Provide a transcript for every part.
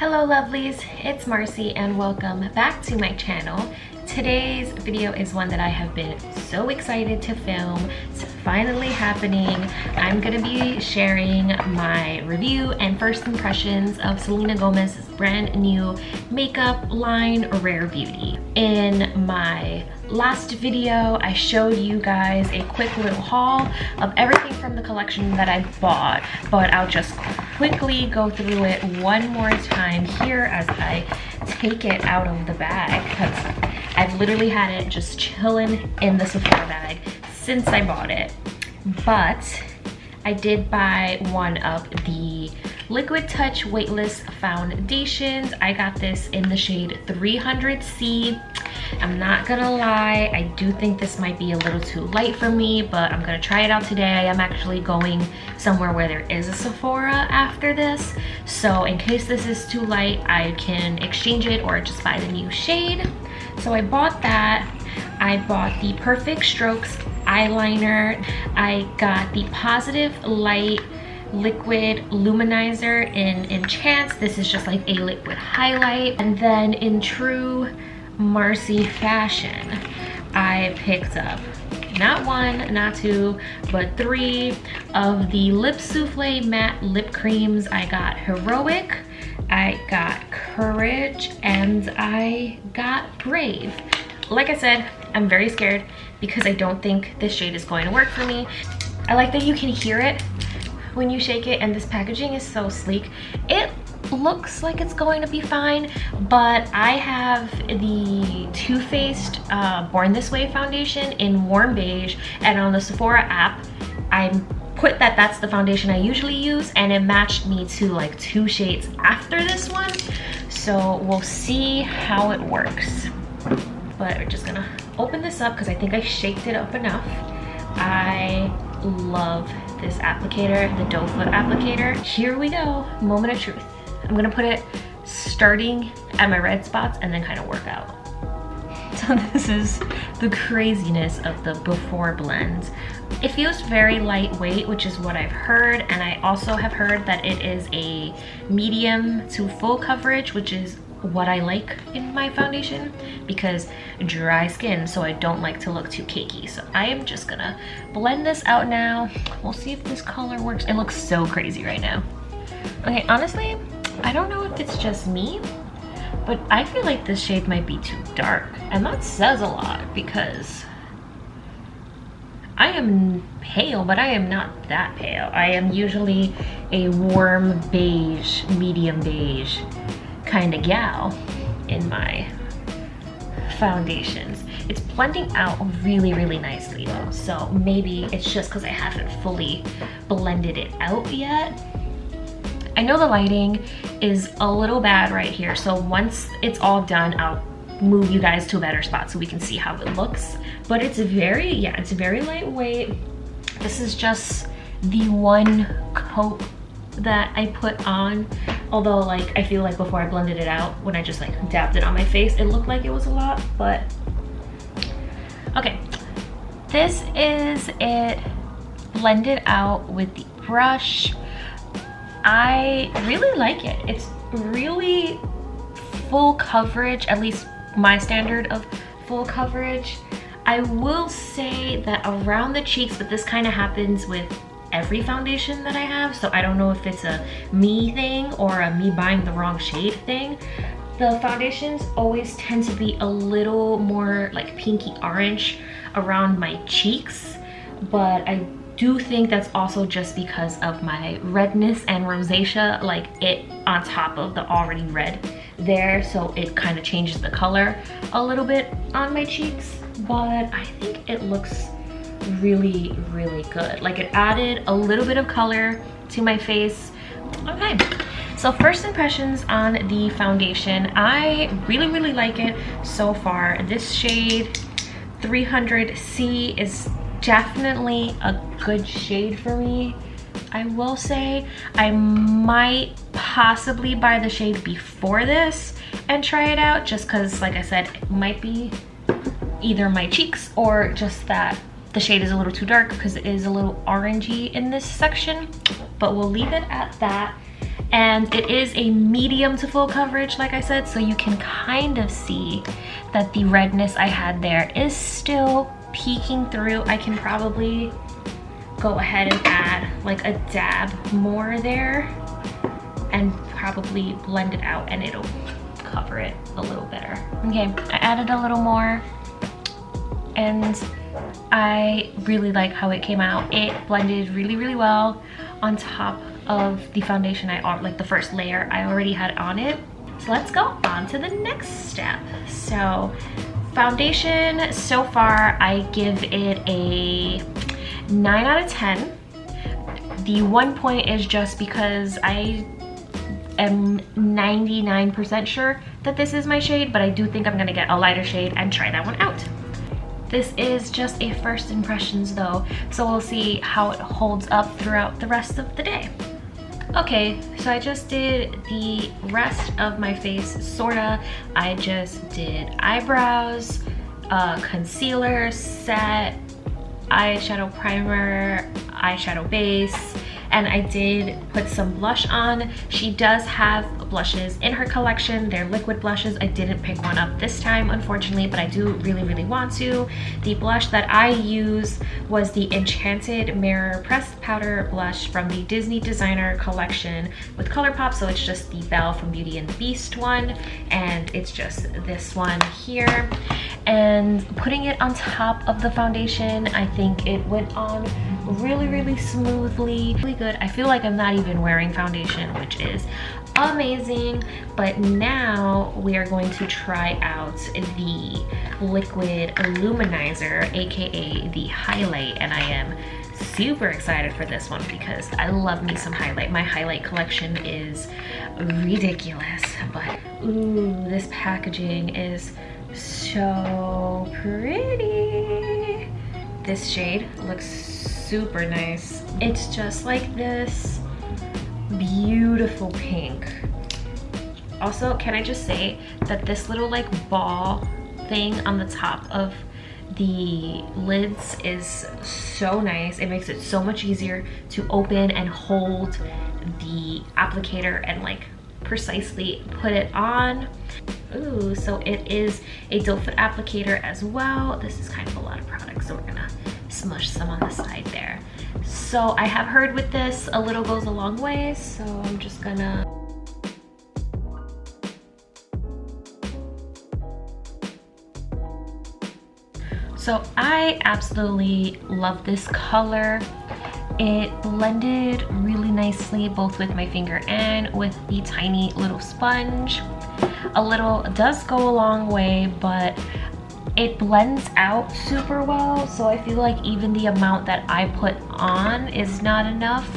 Hello lovelies, it's Marcy and welcome back to my channel. Today's video is one that I have been so excited to film. It's finally happening. I'm gonna be sharing my review and first impressions of Selena Gomez's brand new makeup line, Rare Beauty. In my last video, I showed you guys a quick little haul of everything from the collection that I bought, but I'll just quickly go through it one more time here as I take it out of the bag, because I've literally had it just chilling in the Sephora bag since I bought it. But I did buy one of the Liquid Touch Weightless foundations. I got this in the shade 300C. I'm not gonna lie, I do think this might be a little too light for me, but I'm gonna try it out today. I'm actually going somewhere where there is a Sephora after this, so in case this is too light, I can exchange it or just buy the new shade. So I bought that. I bought the Perfect Strokes eyeliner. I got the Positive Light liquid luminizer in Enchance. This is just like a liquid highlight. And then in true Marcy fashion, I picked up not one, not two, but three of the Lip Souffle matte lip creams. I got Heroic, I got Courage, and I got Brave. Like I said, I'm very scared because I don't think this shade is going to work for me. I like that you can hear it when you shake it, and this packaging is so sleek. It looks like it's going to be fine, but I have the Too Faced Born This Way foundation in warm beige, and on the Sephora app I put that that's the foundation I usually use, and it matched me to like 2 shades after this one, so we'll see how it works. But we're just gonna open this up because I think I shaked it up enough. I love this applicator, the doe foot applicator. Here we go, moment of truth. I'm gonna put it starting at my red spots and then kind of work out. So this is the craziness of the before blend. It feels very lightweight, which is what I've heard, and I also have heard that it is a medium to full coverage, which is what I like in my foundation because dry skin, so I don't like to look too cakey. So I am just gonna blend this out now. We'll see if this color works. It looks so crazy right now. Okay, honestly, I don't know if it's just me, but I feel like this shade might be too dark, and that says a lot because I am pale, but I am not that pale. I am usually a warm beige, medium beige kind of gal in my foundations. It's blending out really, really nicely though, so maybe it's just because I haven't fully blended it out yet. I know the lighting is a little bad right here, so once it's all done, I'll move you guys to a better spot so we can see how it looks. But it's very, yeah, it's very lightweight. This is just the one coat that I put on, although like I feel like before I blended it out, when I just like dabbed it on my face, it looked like it was a lot. But okay, this is it blended out with the brush. I really like it. It's really full coverage, at least my standard of full coverage. I will say that around the cheeks, but this kind of happens with every foundation that I have, so I don't know if it's a me thing or a me buying the wrong shade thing. The foundations always tend to be a little more like pinky orange around my cheeks, but I do think that's also just because of my redness and rosacea, like it on top of the already red there, so it kind of changes the color a little bit on my cheeks. But I think it looks really, really good. Like it added a little bit of color to my face. Okay, so first impressions on the foundation. I really, really like it so far. This shade 300C is definitely a good shade for me. I will say I might possibly buy the shade before this and try it out, just because like I said, it might be either my cheeks or just that the shade is a little too dark because it is a little orangey in this section, but we'll leave it at that. And it is a medium to full coverage, like I said, so you can kind of see that the redness I had there is still peeking through. I can probably go ahead and add like a dab more there and probably blend it out, and it'll cover it a little better. Okay, I added a little more, and I really like how it came out. It blended really, really well on top of the foundation like the first layer I already had on it. So let's go on to the next step. So foundation, so far I give it a 9 out of 10. The 1 point is just because I am 99% sure that this is my shade, but I do think I'm gonna get a lighter shade and try that one out. This is just a first impressions though, so we'll see how it holds up throughout the rest of the day. Okay, so I just did the rest of my face, sorta. I just did eyebrows, concealer, set, eyeshadow primer, eyeshadow base, and I did put some blush on. She does have blushes in her collection. They're liquid blushes. I didn't pick one up this time, unfortunately, but I do really, really want to. The blush that I use was the Enchanted Mirror Pressed Powder Blush from the Disney Designer collection with ColourPop, so it's just the Belle from Beauty and the Beast one, and it's just this one here. And putting it on top of the foundation, I think it went on really, really smoothly, really good. I feel like I'm not even wearing foundation, which is amazing. But now we are going to try out the liquid luminizer, aka the highlight, and I am super excited for this one because I love me some highlight. My highlight collection is ridiculous, but ooh, this packaging is so pretty. This shade looks super nice. It's just like this beautiful pink. Also, can I just say that this little like ball thing on the top of the lids is so nice. It makes it so much easier to open and hold the applicator and like precisely put it on. Ooh, so it is a doe foot applicator as well. This is kind of a lot of product, so we're gonna smush some on the side there. So I have heard with this, a little goes a long way, so I'm just gonna So I absolutely love this color. It blended really nicely both with my finger and with the tiny little sponge. A little does go a long way, but it blends out super well, so I feel like even the amount that I put on is not enough.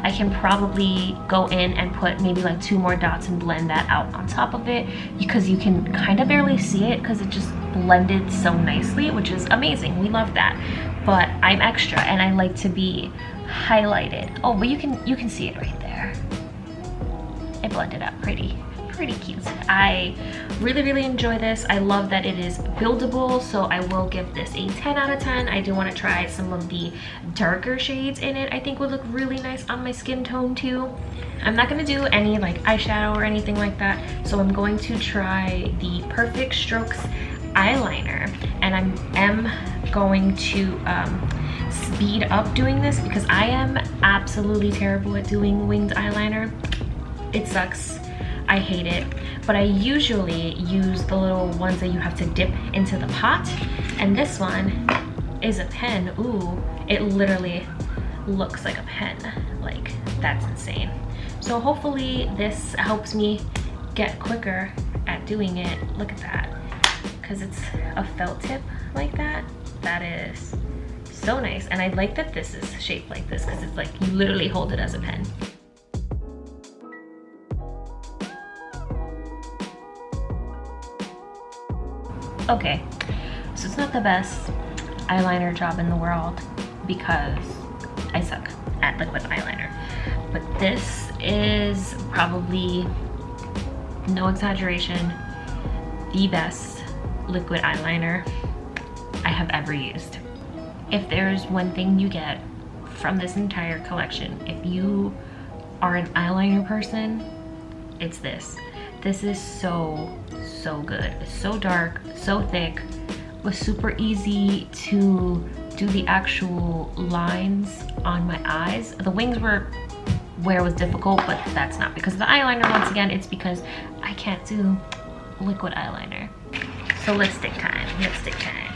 I can probably go in and put maybe like 2 more dots and blend that out on top of it, because you can kind of barely see it because it just blended so nicely, which is amazing. We love that. But I'm extra and I like to be highlighted. Oh, but you can see it right there. It blended out pretty cute. I really enjoy this. I love that it is buildable, so I will give this a 10 out of 10. I do want to try some of the darker shades in it. I think would look really nice on my skin tone too. I'm not going to do any like eyeshadow or anything like that, so I'm going to try the Perfect Strokes eyeliner, and I am going to speed up doing this because I am absolutely terrible at doing winged eyeliner. It sucks. I hate it, but I usually use the little ones that you have to dip into the pot, and this one is a pen. Ooh, it literally looks like a pen. Like, that's insane. So hopefully this helps me get quicker at doing it. Look at that, because it's a felt tip like that. That is so nice, and I like that this is shaped like this because it's like you literally hold it as a pen. Okay, so it's not the best eyeliner job in the world because I suck at liquid eyeliner, but this is probably, no exaggeration, the best liquid eyeliner I have ever used. If there's one thing you get from this entire collection, if you are an eyeliner person, it's this. This is so good. It's so dark, so thick. It was super easy to do the actual lines on my eyes. The wings were where it was difficult, but that's not because of the eyeliner. Once again, it's because I can't do liquid eyeliner. So lipstick time, lipstick time.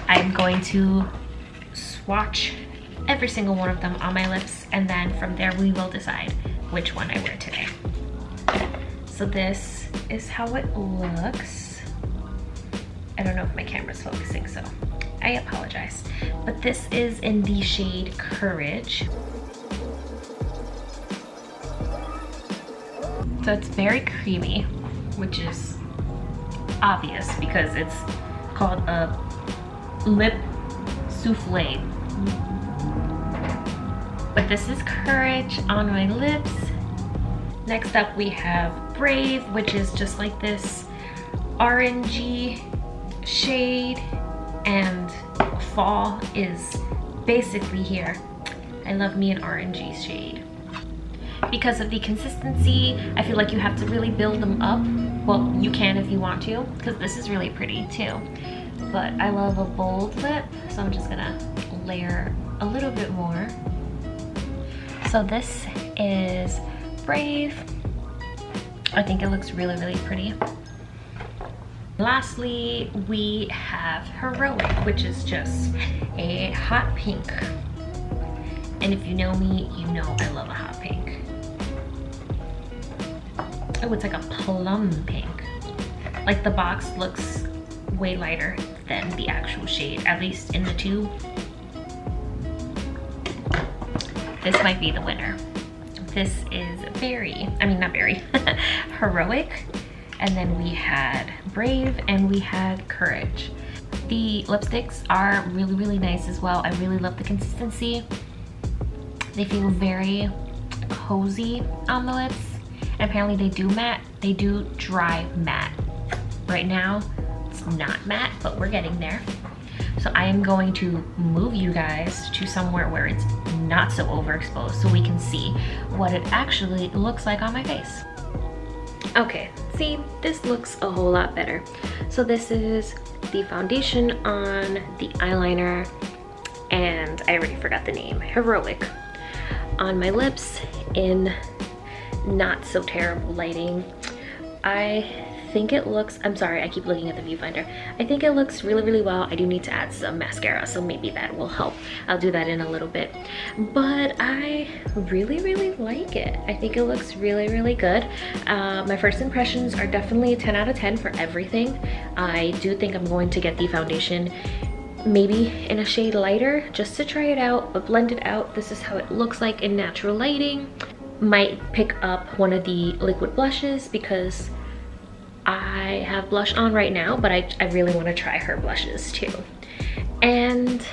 I'm going to swatch every single one of them on my lips, and then from there we will decide which one I wear today. So this is how it looks. I don't know if my camera's focusing, so I apologize. But this is in the shade Courage. So it's very creamy, which is obvious because it's called a lip souffle. But this is Courage on my lips. Next up we have Brave, which is just like this orangey shade, and fall is basically here. I love me an orangey shade. Because of the consistency, I feel like you have to really build them up. Well, you can if you want to, because this is really pretty too. But I love a bold lip, so I'm just gonna layer a little bit more. So this is Brave. I think it looks really pretty. Lastly, we have Heroic, which is just a hot pink. And if you know me, you know I love a hot pink. Oh, it's like a plum pink. Like the box looks way lighter than the actual shade, at least in the tube. This might be the winner. This is Heroic. And then we had Brave and we had Courage. The lipsticks are really nice as well. I really love the consistency. They feel very cozy on the lips. And apparently they do matte. They do dry matte. Right now, it's not matte, but we're getting there. So I am going to move you guys to somewhere where it's not so overexposed so we can see what it actually looks like on my face. Okay, see, this looks a whole lot better. So this is the foundation on the eyeliner, and I already forgot the name, Heroic. On my lips in not so terrible lighting. I think it looks, I'm sorry, I keep looking at the viewfinder. I think it looks really well. I do need to add some mascara, so maybe that will help. I'll do that in a little bit. But I really like it. I think it looks really good. My first impressions are definitely a 10 out of 10 for everything. I do think I'm going to get the foundation maybe in a shade lighter just to try it out, but blend it out. This is how it looks like in natural lighting. Might pick up one of the liquid blushes because I have blush on right now, but I really want to try her blushes too. And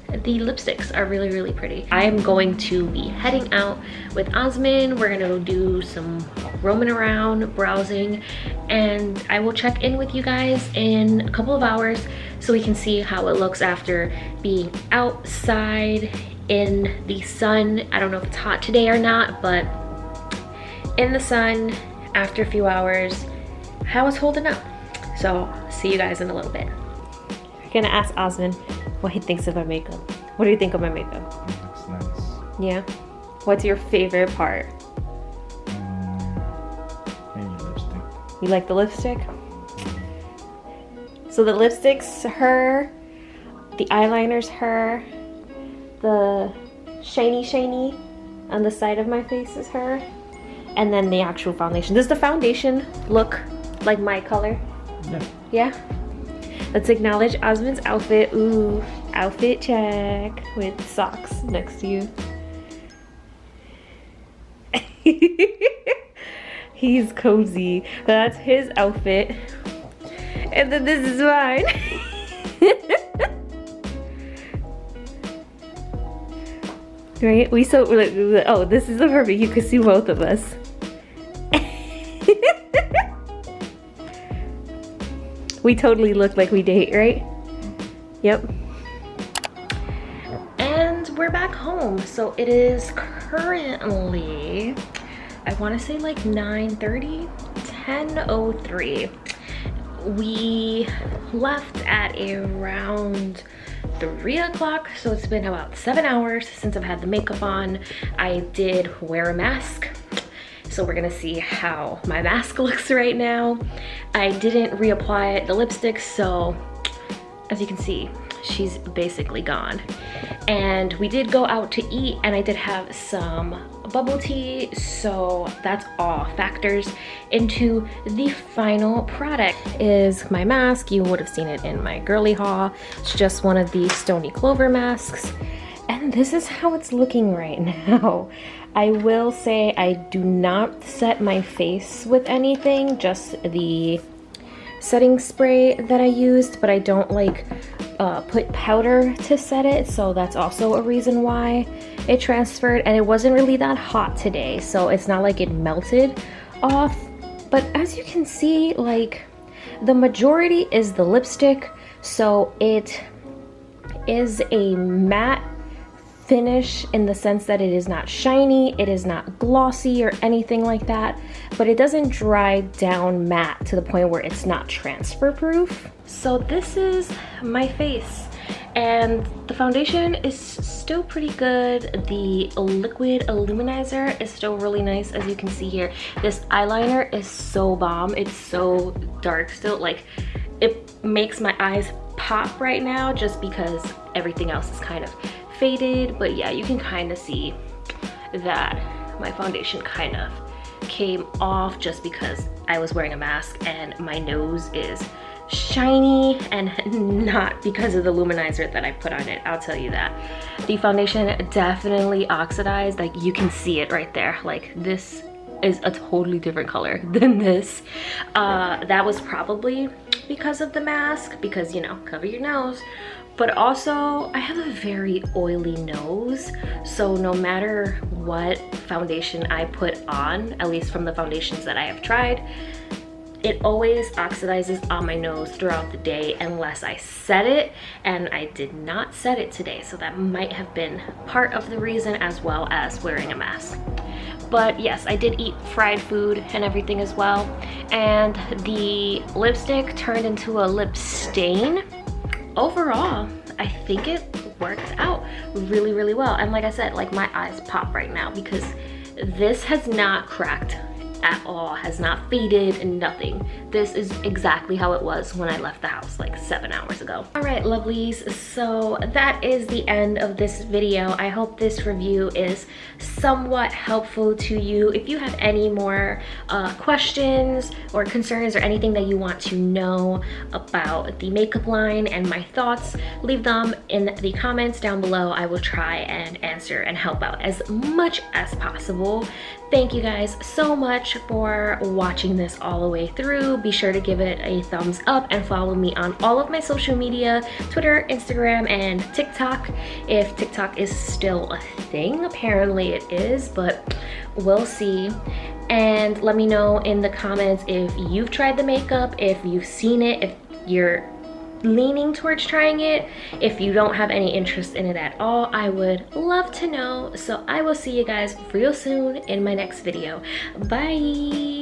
the lipsticks are really pretty. I am going to be heading out with Osman. We're gonna do some roaming around, browsing, and I will check in with you guys in a couple of hours so we can see how it looks after being outside in the sun. I don't know if it's hot today or not, but in the sun after a few hours, how it's holding up. So see you guys in a little bit. I'm gonna ask Osman what he thinks of my makeup. What do you think of my makeup? It looks nice. Yeah? What's your favorite part? Maybe lipstick. You like the lipstick? So the lipstick's her, the eyeliner's her, the shiny on the side of my face is her, and then the actual foundation. Does the foundation look like my color? Yeah. Yeah? Let's acknowledge Osman's outfit. Ooh, outfit check with socks next to you. He's cozy. That's his outfit. And then this is mine. Right? We're like, oh, this is the perfect. You can see both of us. We totally look like we date, right? Yep. And we're back home. home. So it is currently, I want to say like 9:30, 10:03. We left at around 3 o'clock, so it's been about 7 hours since I've had the makeup on. I did wear a mask, so we're gonna see how my mask looks right now. I didn't reapply the lipstick, so as you can see, she's basically gone. And we did go out to eat, and I did have some bubble tea, so that's all factors into the final product. Is my mask. You would have seen it in my girly haul. It's just one of the Stony Clover masks, and this is how it's looking right now. I will say I do not set my face with anything, just the setting spray that I used, but I don't like put powder to set it, so that's also a reason why it transferred. And it wasn't really that hot today, so it's not like it melted off. But as you can see, like, the majority is the lipstick, so it is a matte finish in the sense that it is not shiny, it is not glossy or anything like that, but it doesn't dry down matte to the point where it's not transfer proof. So this is my face, and the foundation is still pretty good. The liquid illuminizer is still really nice, as you can see here. This eyeliner is so bomb. It's so dark still, like it makes my eyes pop right now just because everything else is kind of faded. But yeah, you can kind of see that my foundation kind of came off just because I was wearing a mask and my nose is shiny, and not because of the luminizer that I put on it, I'll tell you that. The foundation definitely oxidized, like you can see it right there. Like this is a totally different color than this. That was probably because of the mask, because, you know, cover your nose. But also I have a very oily nose, so no matter what foundation I put on, at least from the foundations that I have tried, it always oxidizes on my nose throughout the day unless I set it, and I did not set it today, so that might have been part of the reason, as well as wearing a mask. But yes, I did eat fried food and everything as well, and the lipstick turned into a lip stain. Overall, I think it worked out really, really well. And like I said, like my eyes pop right now because this has not cracked at all, has not faded and nothing. This is exactly how it was when I left the house like 7 hours ago. All right, lovelies, so that is the end of this video. I hope this review is somewhat helpful to you. If you have any more questions or concerns or anything that you want to know about the makeup line and my thoughts, leave them in the comments down below. I will try and answer and help out as much as possible. Thank you guys so much for watching this all the way through. Be sure to give it a thumbs up and follow me on all of my social media, Twitter, Instagram, and TikTok. If TikTok is still a thing, apparently it is, but we'll see. And let me know in the comments if you've tried the makeup, if you've seen it, if you're leaning towards trying it. If you don't have any interest in it at all, I would love to know. So I will see you guys real soon in my next video. Bye.